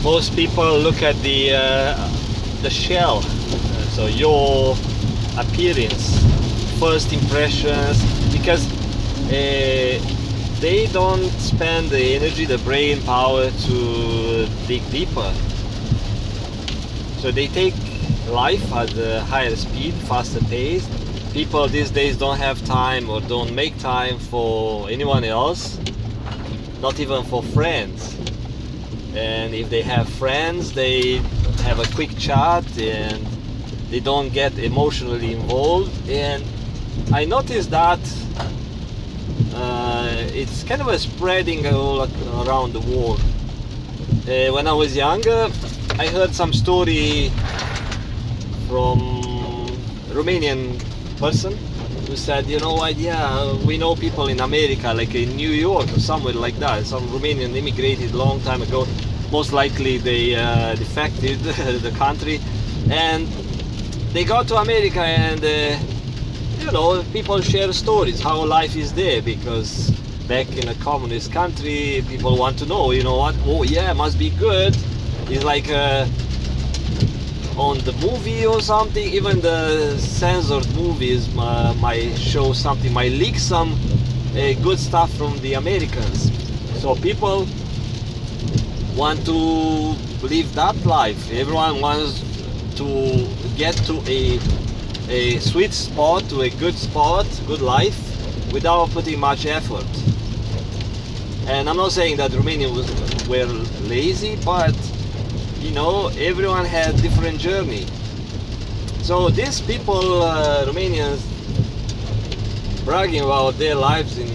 most people look at the shell, so your appearance, first impressions, because they don't spend the energy, the brain power to dig deeper. So they take life at a higher speed, faster pace. People these days don't have time or don't make time for anyone else, not even for friends. And if they have friends, they have a quick chat and they don't get emotionally involved. And I noticed that it's kind of a spreading all around the world. When I was younger, I heard some story from a Romanian person who said, you know what, yeah, we know people in America, like in New York or somewhere like that. Some Romanian immigrated a long time ago. Most likely they defected the country, and they go to America, and you know, people share stories how life is there, because back in a communist country, people want to know, you know what, oh yeah, must be good. It's like on the movie or something. Even the censored movies might show something, might leak some good stuff from the Americans. So people want to live that life. Everyone wants to get to a sweet spot, to a good spot, good life, without putting much effort. And I'm not saying that Romanians were lazy, but you know, everyone had different journey. So these people, Romanians, bragging about their lives in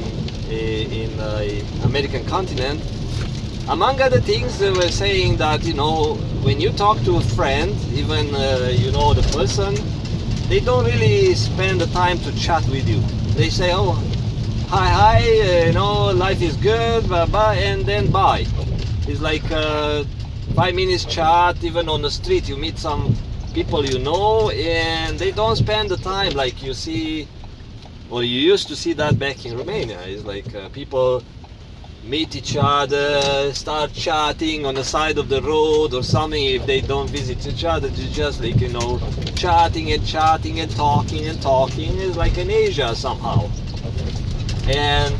American continent. Among other things, they were saying that, you know, when you talk to a friend, even you know the person, they don't really spend the time to chat with you. They say, oh, hi, you know, life is good, blah blah, and then bye. It's like 5 minutes chat. Even on the street, you meet some people you know, and they don't spend the time like you see, or you used to see that back in Romania. It's like people meet each other, start chatting on the side of the road or something. If they don't visit each other, they just, like, you know, chatting and chatting and talking and talking. It's like in Asia somehow. And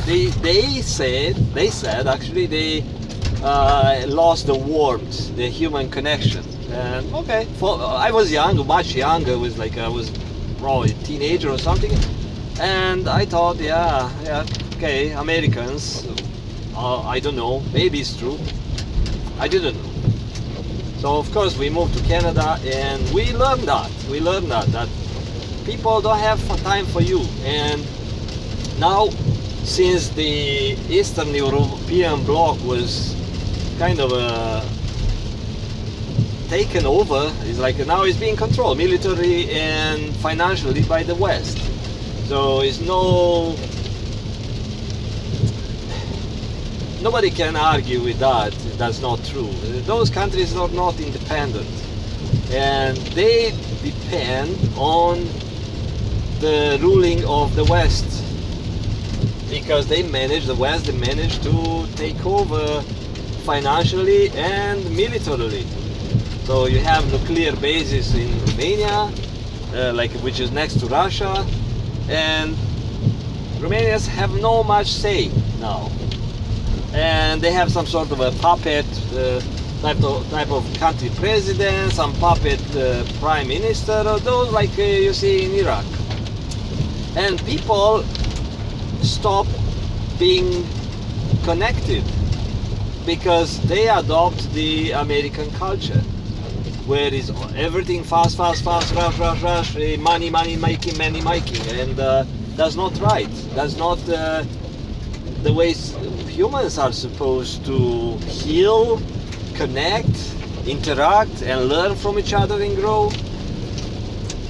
they said actually they lost the warmth, the human connection. And okay, I was young, much younger. Was like I was probably a teenager or something, and I thought, yeah, okay, Americans, I don't know, maybe it's true, I didn't know. So of course we moved to Canada, and we learned that people don't have time for you. And now, since the Eastern European bloc was kind of taken over, it's like now it's being controlled militarily and financially by the West. So it's nobody can argue with that. That's not true. Those countries are not independent, and they depend on the ruling of the West, because the West managed to take over financially and militarily. So you have nuclear bases in Romania, which is next to Russia, and Romanians have no much say now. And they have some sort of a puppet type of country president, some puppet prime minister, or those like you see in Iraq. And people stop being connected because they adopt the American culture, where is everything fast, rush, money making, and that's not right. That's not the way humans are supposed to heal, connect, interact, and learn from each other and grow.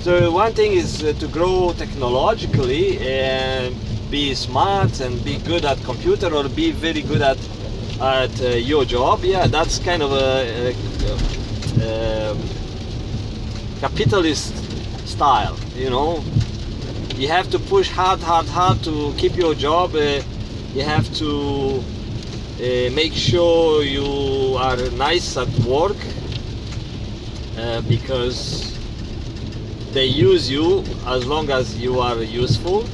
So one thing is to grow technologically and be smart and be good at computer, or be very good at your job. Yeah, that's kind of a capitalist style, you know. You have to push hard to keep your job. You have to Make sure you are nice at work, because they use you as long as you are useful.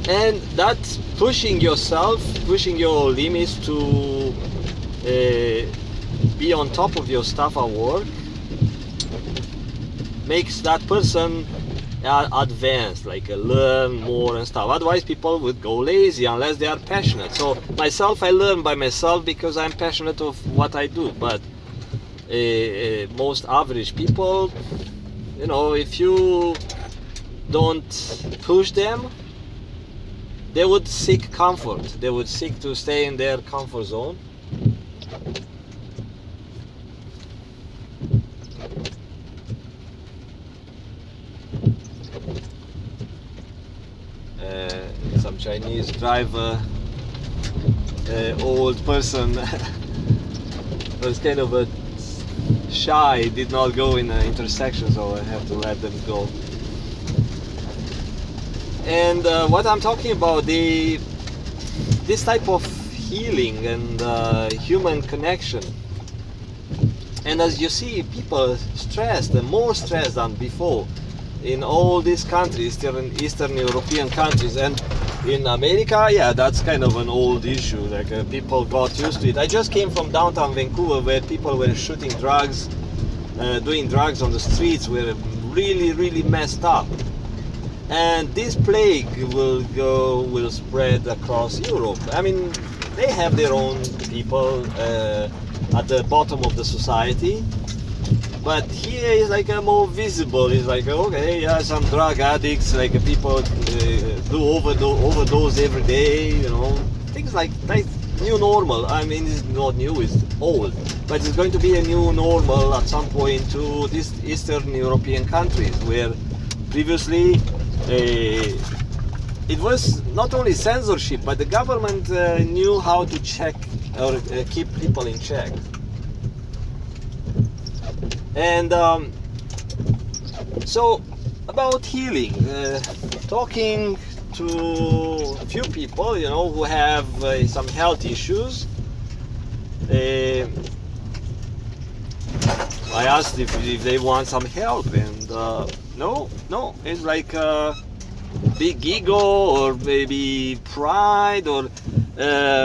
And that's pushing yourself, pushing your limits to be on top of your stuff at work, makes that person advance, like learn more and stuff. Otherwise people would go lazy unless they are passionate. So myself, I learn by myself because I'm passionate of what I do. But most average people, you know, if you don't push them, they would seek comfort. They would seek to stay in their comfort zone. Some Chinese driver, old person, was kind of a shy, did not go in the intersection, so I have to let them go. And what I'm talking about, this type of healing and human connection. And as you see, people stressed, and more stressed than before, in all these countries, Eastern European countries. And in America, yeah, that's kind of an old issue. Like people got used to it. I just came from downtown Vancouver, where people were shooting drugs, doing drugs on the streets, were really, really messed up. And this plague will spread across Europe. I mean, they have their own people at the bottom of the society, but here is like a more visible. It's like, okay, yeah, some drug addicts, like people do overdose every day, you know, things like new normal. I mean, it's not new, it's old, but it's going to be a new normal at some point to these Eastern European countries, where previously it was not only censorship, but the government knew how to check or keep people in check. And so about healing, talking to a few people, you know, who have some health issues, I asked if they want some help, and no, it's like big ego, or maybe pride, or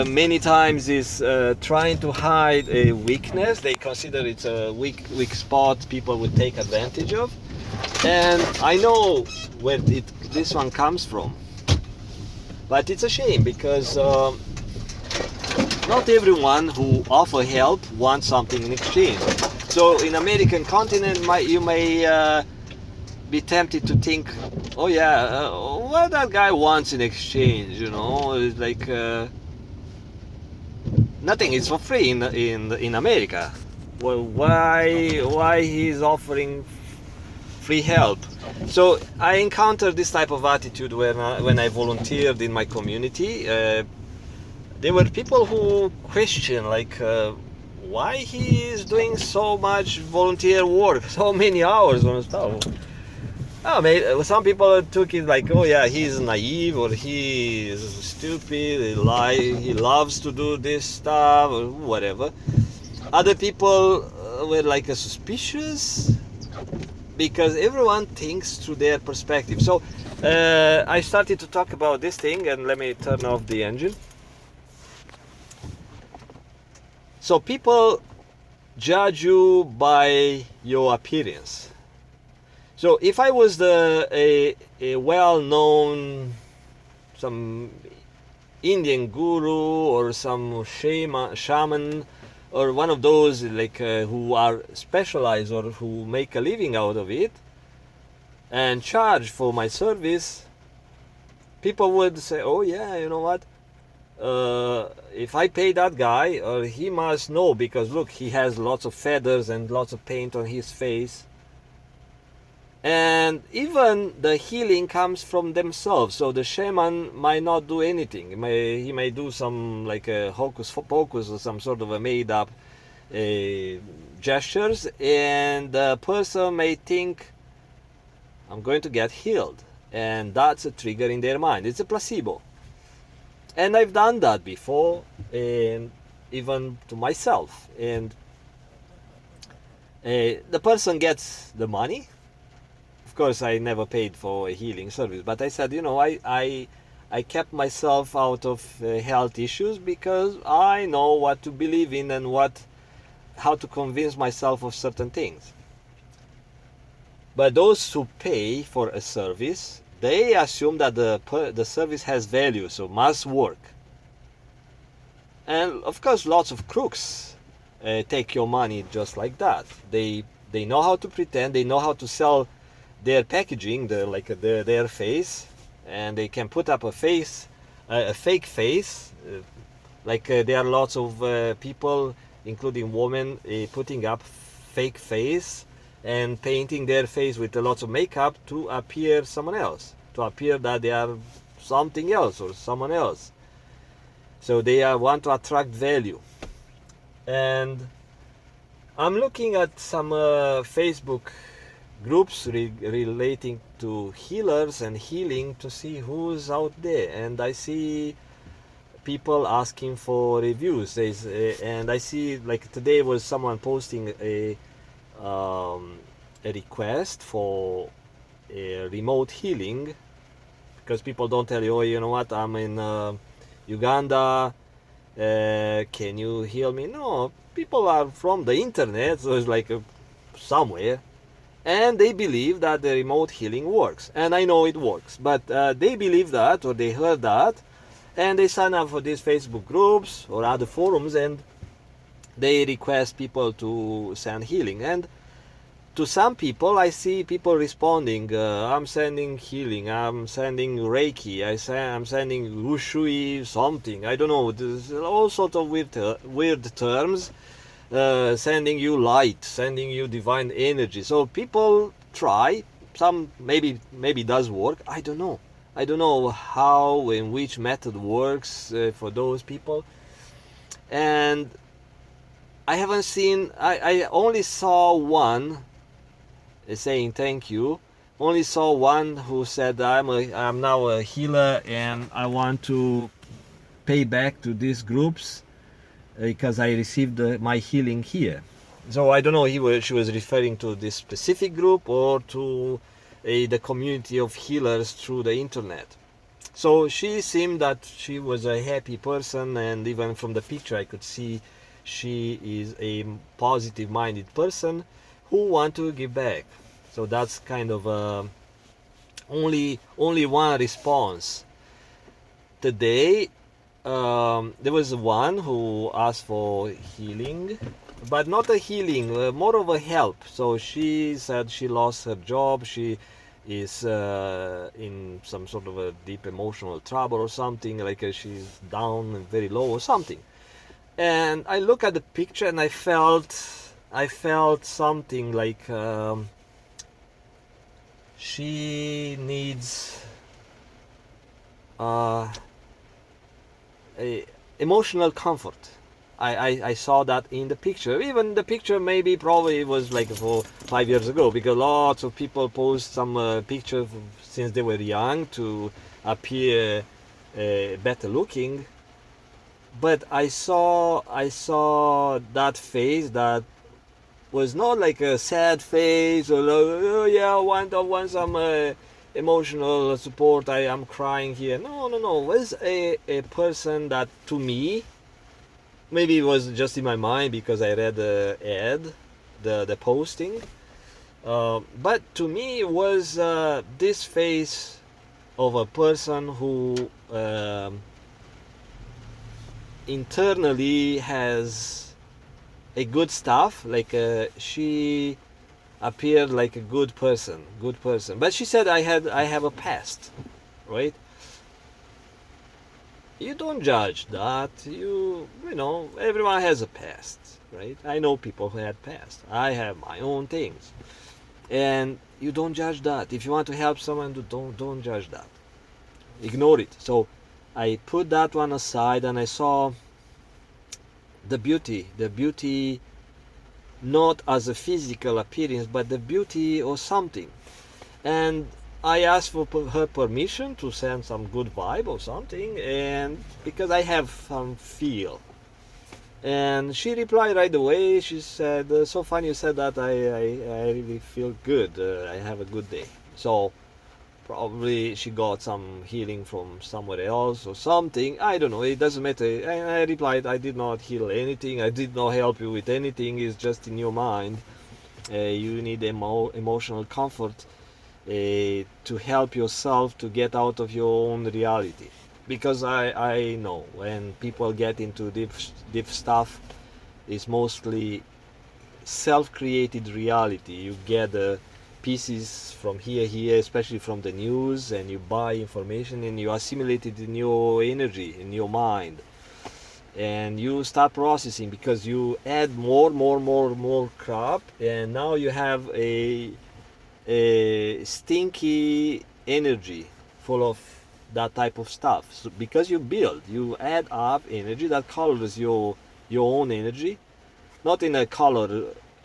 many times is trying to hide a weakness. They consider it's a weak spot people would take advantage of. And I know where this one comes from, but it's a shame, because not everyone who offer help wants something in exchange. So in American continent, you may be tempted to think, oh yeah, what that guy wants in exchange, you know, it's like nothing is for free in America. Well, why he's offering free help? So I encountered this type of attitude when I volunteered in my community. There were people who question, like, why he is doing so much volunteer work, so many hours on stuff. Oh, maybe some people took it like, oh yeah, he's naive, or he is stupid, he loves to do this stuff, or whatever. Other people were like suspicious, because everyone thinks through their perspective. So I started to talk about this thing, and let me turn off the engine. So people judge you by your appearance. So if I was a well-known, some Indian guru, or some shaman, or one of those like who are specialized or who make a living out of it, and charge for my service, people would say, oh yeah, you know what, if I pay that guy, he must know, because look, he has lots of feathers and lots of paint on his face. And even the healing comes from themselves. So the shaman might not do anything. He may do some like a hocus pocus, or some sort of a made up gestures, and the person may think, I'm going to get healed, and that's a trigger in their mind. It's a placebo. And I've done that before, and even to myself. And the person gets the money. Of course, I never paid for a healing service, but I said, I kept myself out of health issues because I know what to believe in and how to convince myself of certain things. But those who pay for a service, they assume that the service has value, so must work. And of course, lots of crooks take your money just like that. They know how to pretend. They know how to sell their packaging, their face, and they can put up a fake face. There are lots of people, including women, putting up fake face and painting their face with a lot of makeup to appear someone else, to appear that they are something else or someone else. So they want to attract value. And I'm looking at some Facebook groups relating to healers and healing to see who's out there. And I see people asking for reviews. And I see, like today was someone posting a request for a remote healing, because people don't tell you, oh, you know what, I'm in Uganda, can you heal me? No, people are from the internet, so it's like somewhere, and they believe that the remote healing works. And I know it works, but they believe that, or they heard that, and they sign up for these Facebook groups or other forums, and they request people to send healing. And to some people, I see people responding, I'm sending healing, I'm sending Reiki, I'm sending Ushui something, I don't know, there's all sorts of weird terms, sending you light, sending you divine energy. So people try, some maybe does work, I don't know. I don't know how and which method works for those people. And I haven't seen, I only saw one saying thank you. Only saw one who said, I'm now a healer and I want to pay back to these groups because I received my healing here. So I don't know, she was referring to this specific group or to the community of healers through the internet. So she seemed that she was a happy person, and even from the picture I could see she is a positive minded person who want to give back. So that's kind of only one response. Today there was one who asked for healing, but not a healing, more of a help. So she said she lost her job, she is in some sort of a deep emotional trouble or something, like she's down and very low or something. And I look at the picture and I felt something like she needs a emotional comfort. I saw that in the picture. Even the picture probably was like for 5 years ago, because lots of people post some pictures since they were young to appear better looking. But I saw that face that was not like a sad face or like, oh yeah, I want some emotional support, I am crying here. No. It was a person that, to me, maybe it was just in my mind because I read the ad, the posting, but to me it was this face of a person who internally has a good stuff, like she appeared like a good person, but she said I have a past, right? You don't judge that. You know, everyone has a past, right? I know people who had past. I have my own things, and you don't judge that. If you want to help someone, don't judge that. Ignore it. So I put that one aside, and I saw the beauty, not as a physical appearance, but the beauty of something. And I asked for her permission to send some good vibe or something, and because I have some feel. And she replied right away. She said, "So funny you said that. I really feel good. I have a good day." So probably she got some healing from somewhere else or something. I don't know. It doesn't matter. And I replied, "I did not heal anything. I did not help you with anything. It's just in your mind. You need emotional comfort to help yourself to get out of your own reality." Because I know when people get into deep stuff, it's mostly self-created reality. You gather pieces from here, especially from the news, and you buy information and you assimilate it in your energy, in your mind, and you start processing because you add more crap, and now you have a stinky energy full of that type of stuff. So because you add up energy that colors your own energy, not in a color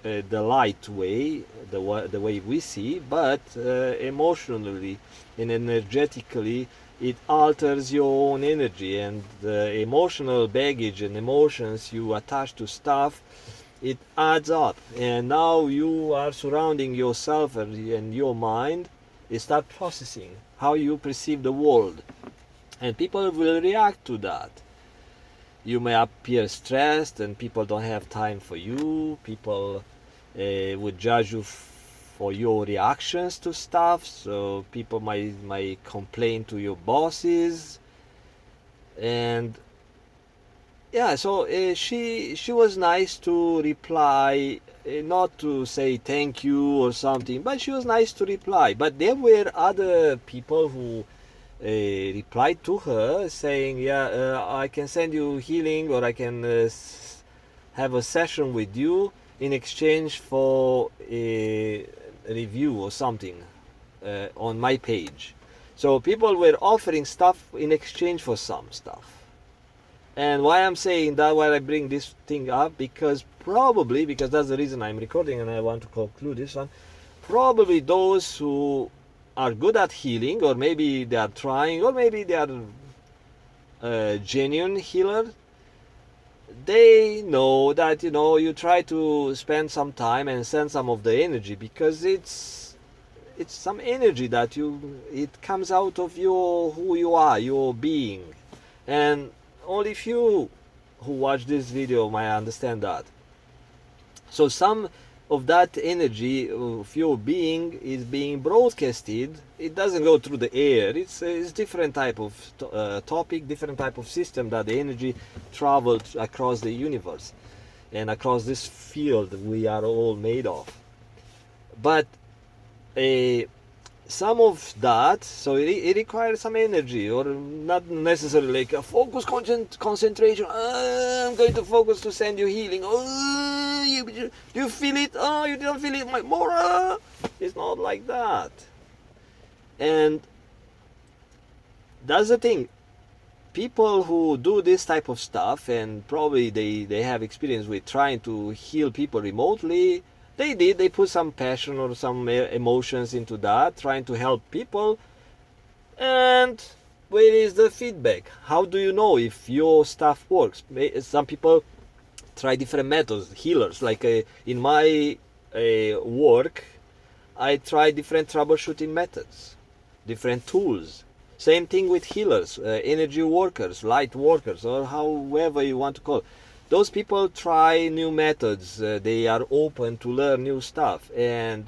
the light way, the way we see, but emotionally and energetically, it alters your own energy, and the emotional baggage and emotions you attach to stuff, it adds up, and now you are surrounding yourself and your mind. You start processing how you perceive the world, and people will react to that. You may appear stressed and people don't have time for you. People would judge you for your reactions to stuff, so people might complain to your bosses. And yeah, so she was nice to reply, not to say thank you or something, but she was nice to reply. But there were other people who replied to her saying, yeah, I can send you healing, or I can have a session with you in exchange for a review or something on my page. So people were offering stuff in exchange for some stuff. And why I'm saying that, why I bring this thing up, because that's the reason I'm recording and I want to conclude this one. Probably those who are good at healing, or maybe they are trying, or maybe they are genuine healer, they know that, you try to spend some time and send some of the energy, because it's some energy that it comes out of who you are, your being. And only few who watch this video might understand that. So some of that energy of your being is being broadcasted. It doesn't go through the air. It's different type of topic, different type of system that the energy traveled across the universe and across this field we are all made of. But some of that, so it requires some energy, or not necessarily like a focus, concentration. I'm going to focus to send you healing. You feel it? Oh, you don't feel it? More. It's not like that. And that's the thing. People who do this type of stuff, and probably they have experience with trying to heal people remotely, they put some passion or some emotions into that, trying to help people. And where is the feedback? How do you know if your stuff works? Some people try different methods, healers. Like in my work, I try different troubleshooting methods, different tools. Same thing with healers, energy workers, light workers, or however you want to call it. Those people try new methods. They are open to learn new stuff, and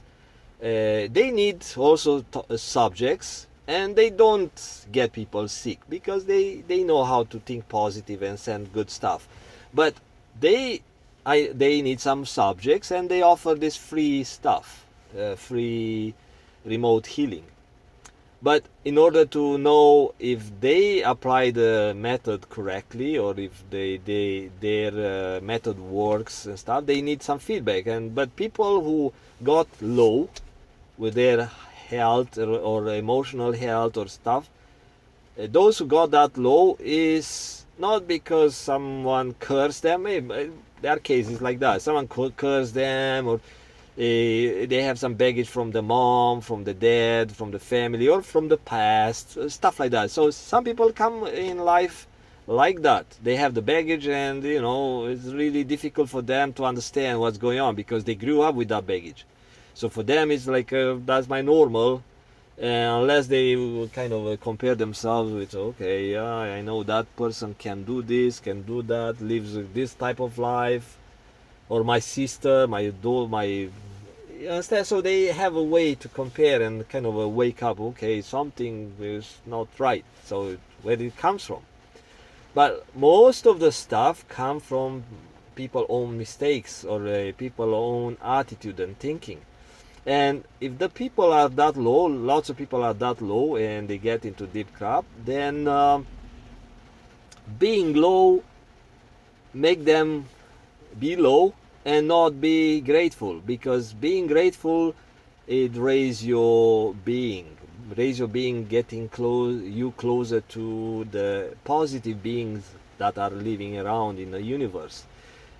they need also subjects, and they don't get people sick because they know how to think positive and send good stuff. But they need some subjects, and they offer this free stuff, free remote healing. But in order to know if they apply the method correctly, or if their method works and stuff, they need some feedback. But people who got low with their health or emotional health or stuff, those who got that low is not because someone cursed them. There are cases like that. Someone cursed them, or They have some baggage from the mom, from the dad, from the family, or from the past, stuff like that. So some people come in life like that. They have the baggage, and it's really difficult for them to understand what's going on because they grew up with that baggage. So for them, it's like that's my normal, unless they will kind of compare themselves with, okay, yeah, I know that person can do this, can do that, lives this type of life, or my sister, my daughter, my you understand? So they have a way to compare and kind of wake up. Okay, something is not right. So where it comes from? But most of the stuff come from people own mistakes or people own attitude and thinking. And if the people are that low, lots of people are that low, and they get into deep crap, then being low make them be low and not be grateful, because being grateful, it raise your being, getting you closer to the positive beings that are living around in the universe.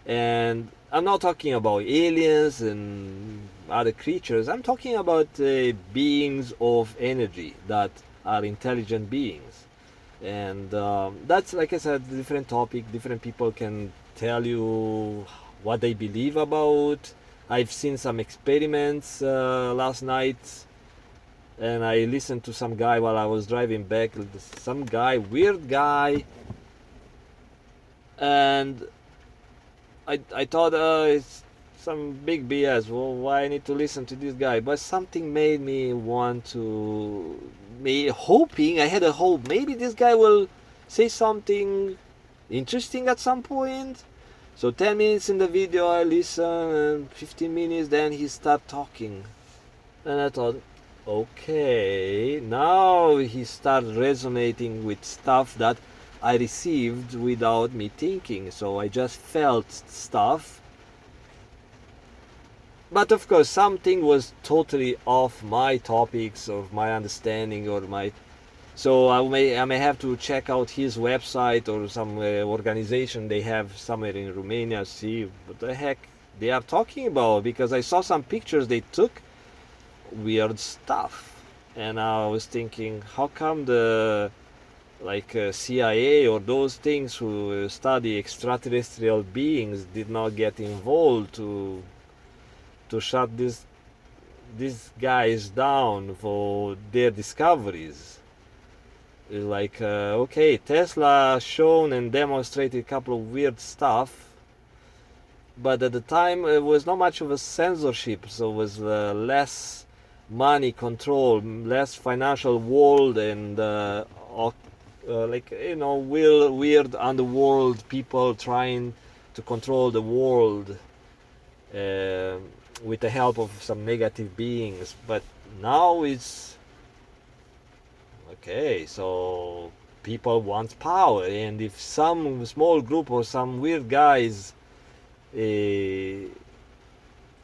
And I'm not talking about aliens and other creatures. I'm talking about beings of energy that are intelligent beings. And that's, like I said, a different topic. Different people can tell you what they believe about. I've seen some experiments last night, and I listened to some guy while I was driving back. Some guy, weird guy, and I thought it's some big BS. Well, why I need to listen to this guy? But something made me want to, me hoping, I had a hope. Maybe this guy will say something interesting at some point. So 10 minutes in the video I listen, and 15 minutes then he start talking. And I thought, okay, now he started resonating with stuff that I received without me thinking. So I just felt stuff. But of course, something was totally off my topics or my understanding or my. So I may have to check out his website or some organization they have somewhere in Romania. See what the heck they are talking about, because I saw some pictures they took, weird stuff, and I was thinking, how come the CIA or those things who study extraterrestrial beings did not get involved to shut these guys down for their discoveries? Like okay, Tesla shown and demonstrated a couple of weird stuff, but at the time it was not much of a censorship, so it was less money control, less financial world, and weird underworld people trying to control the world with the help of some negative beings. But now it's okay, so people want power, and if some small group or some weird guys,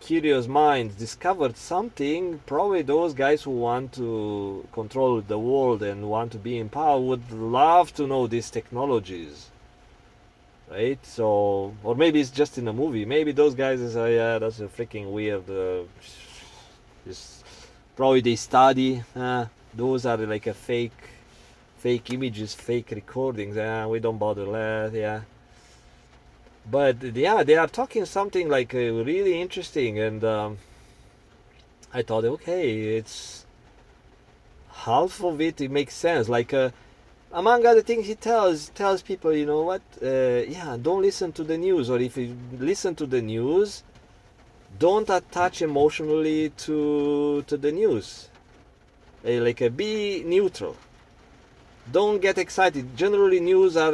curious minds, discovered something, probably those guys who want to control the world and want to be in power would love to know these technologies, right? So, or maybe it's just in a movie. Maybe those guys say, yeah, that's a freaking weird. Probably they study. Those are like a fake images, fake recordings. We don't bother that. Yeah. But yeah, they are talking something like really interesting, and I thought, okay, it's half of it. It makes sense. Like among other things, he tells people, you know what? Yeah, don't listen to the news, or if you listen to the news, don't attach emotionally to the news. Be neutral. Don't get excited. Generally, news are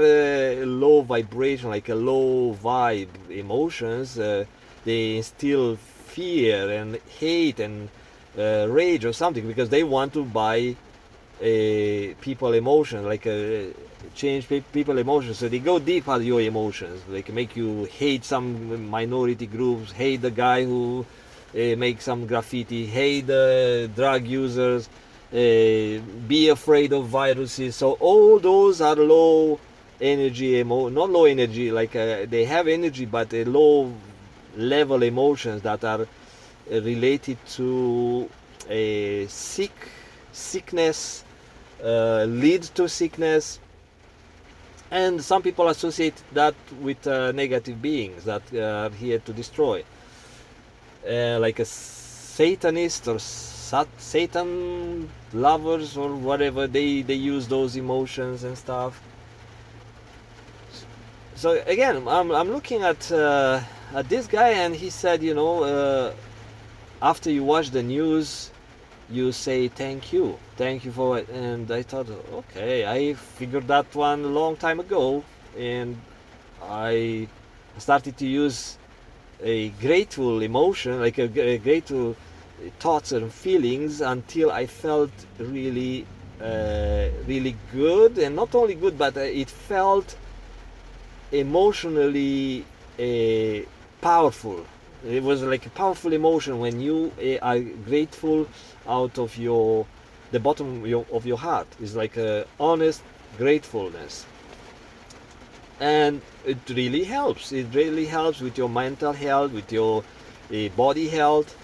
low vibration, like a low vibe emotions. They instill fear and hate and rage or something, because they want to buy people emotions, change people emotions. So they go deep at your emotions, like make you hate some minority groups, hate the guy who makes some graffiti, hate the drug users. Be afraid of viruses. So all those are low energy, not low energy, they have energy, but low level emotions that are related to a sickness, lead to sickness, and some people associate that with negative beings that are here to destroy, like a Satanist or Satan lovers or whatever. They use those emotions and stuff. So again, I'm looking at this guy, and he said, after you watch the news, you say thank you for it. And I thought, okay, I figured that one a long time ago, and I started to use a grateful emotion, like a grateful thoughts and feelings, until I felt really really good. And not only good, but it felt emotionally powerful. It was like a powerful emotion when you are grateful out of the bottom of your heart. It's like a honest gratefulness, and it really helps. It really helps with your mental health, with your body health,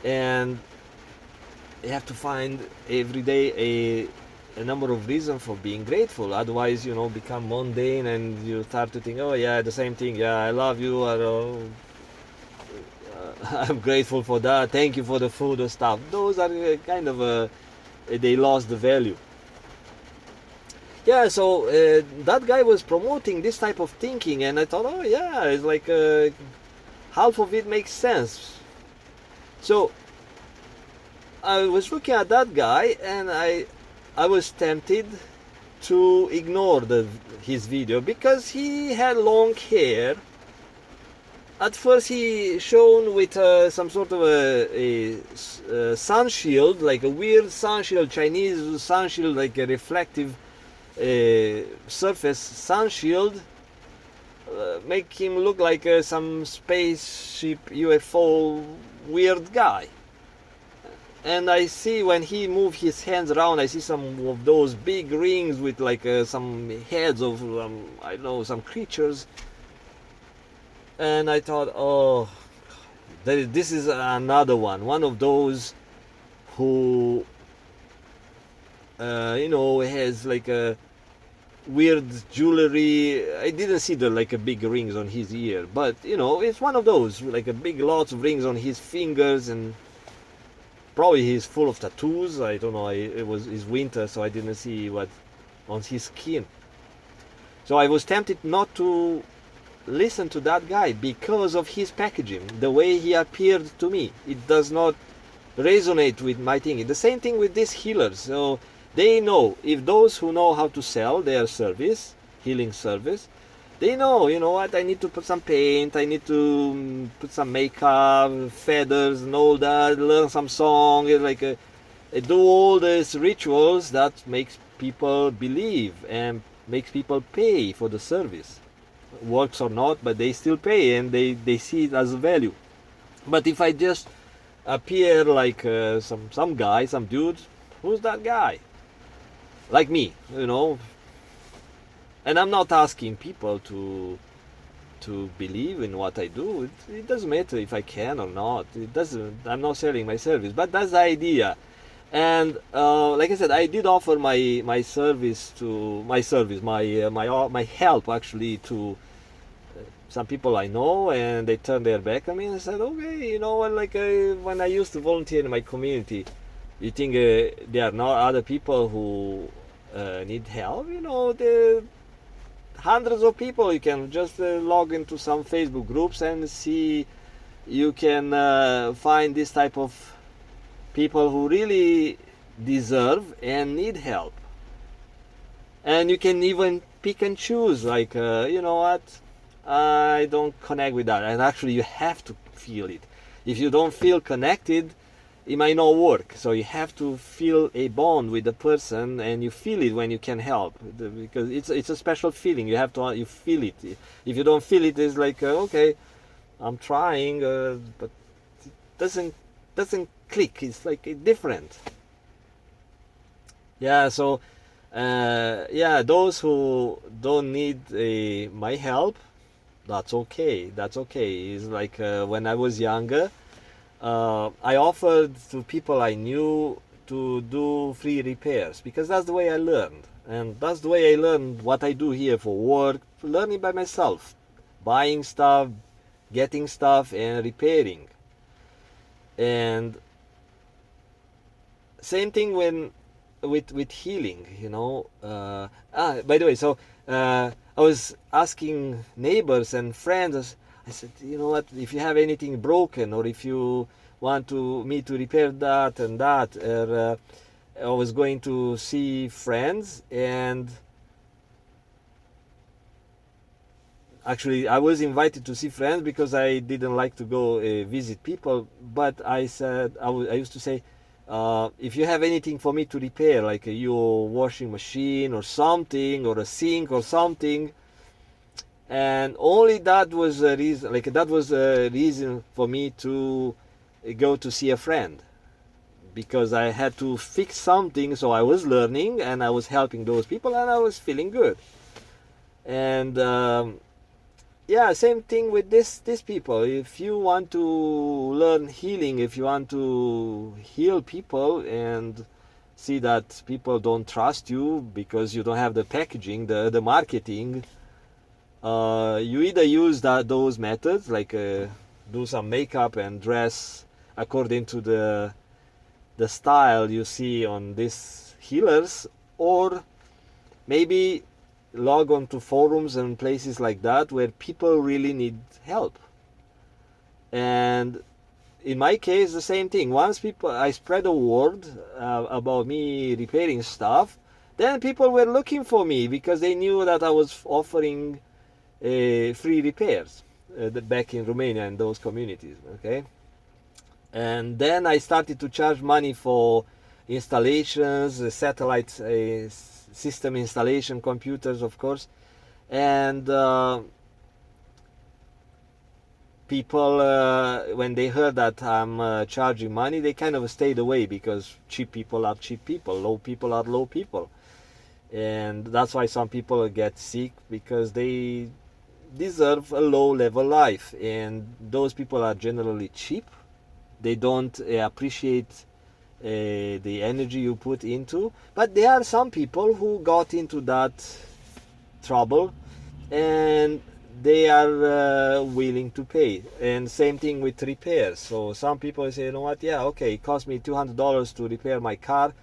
and you have to find every day a number of reasons for being grateful. Otherwise, become mundane, and you start to think, oh yeah, the same thing. Yeah, I love you. I'm grateful for that. Thank you for the food or stuff. Those are kind of they lost the value. Yeah, so that guy was promoting this type of thinking, and I thought, oh yeah, it's like half of it makes sense. So I was looking at that guy, and I was tempted to ignore his video, because he had long hair. At first he shone with some sort of a sun shield, like a weird sun shield, Chinese sun shield, like a reflective surface sun shield, make him look like some spaceship UFO weird guy. And I see when he moved his hands around, I see some of those big rings with like some heads of I don't know, some creatures. And I thought, oh, this is another one of those who has like a weird jewelry. I didn't see the like a big rings on his ear, but it's one of those, like a big lots of rings on his fingers, and probably he's full of tattoos. I don't know. It's winter, so I didn't see what on his skin. So I was tempted not to listen to that guy because of his packaging, the way he appeared to me. It does not resonate with my thinking. The same thing with these healers. So they know, if those who know how to sell their service, healing service, they know, what, I need to put some paint, I need to put some makeup, feathers and all that, learn some song, like do all these rituals that makes people believe and makes people pay for the service. Works or not, but they still pay, and they see it as a value. But if I just appear like some guy, some dude, who's that guy? Like me, and I'm not asking people to believe in what I do. It doesn't matter if I can or not. It doesn't. I'm not selling my service, but that's the idea. And like I said, I did offer my service to my help actually to some people I know, and they turned their back on me and said, okay, like when I used to volunteer in my community, you think there are not other people who need help? The hundreds of people. You can just log into some Facebook groups and see. You can find this type of people who really deserve and need help, and you can even pick and choose, like what, I don't connect with that. And actually you have to feel it. If you don't feel connected, it might not work. So you have to feel a bond with the person, and you feel it when you can help, because it's a special feeling. You feel it. If you don't feel it, it's like okay, I'm trying, but it doesn't click. It's like different. Yeah. So those who don't need my help, that's okay. It's like when I was younger, I offered to people I knew to do free repairs because that's the way I learned. And that's the way I learned what I do here for work, learning by myself, buying stuff, getting stuff, and repairing. And same thing when with healing, you know. By the way, so I was asking neighbors and friends. I said, you know what? If you have anything broken, or if you want to me to repair that and that, or I was going to see friends, and actually I was invited to see friends because I didn't like to go visit people. But I said I used to say, if you have anything for me to repair, like your washing machine or something, or a sink or something, and only that was a reason. Like that was a reason for me to go to see a friend, because I had to fix something. So I was learning and I was helping those people, and I was feeling good. And yeah, same thing with these people. If you want to learn healing, if you want to heal people and see that people don't trust you because you don't have the packaging, the marketing, you either use those methods, like do some makeup and dress according to the style you see on these healers, or maybe log on to forums and places like that where people really need help. And in my case, the same thing. Once I spread a word about me repairing stuff, then people were looking for me because they knew that I was offering free repairs back in Romania in those communities. Okay, and then I started to charge money for installations, satellite system installation, computers, of course, and people, when they heard that I'm charging money, they kind of stayed away, because cheap people are cheap people, low people are low people, and that's why some people get sick, because they deserve a low level life, and those people are generally cheap. They don't appreciate the energy you put into. But there are some people who got into that trouble, and they are willing to pay. And same thing with repairs. So some people say, you know what, yeah, okay, it cost me $200 to repair my car,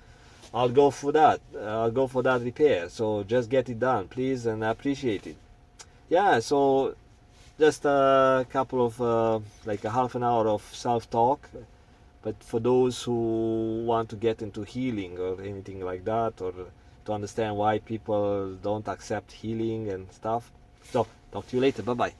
I'll go for that. I'll go for that repair. So just get it done, please, and I appreciate it. Yeah, so just a couple of like a half an hour of self-talk. But for those who want to get into healing or anything like that, or to understand why people don't accept healing and stuff, so talk to you later. Bye bye.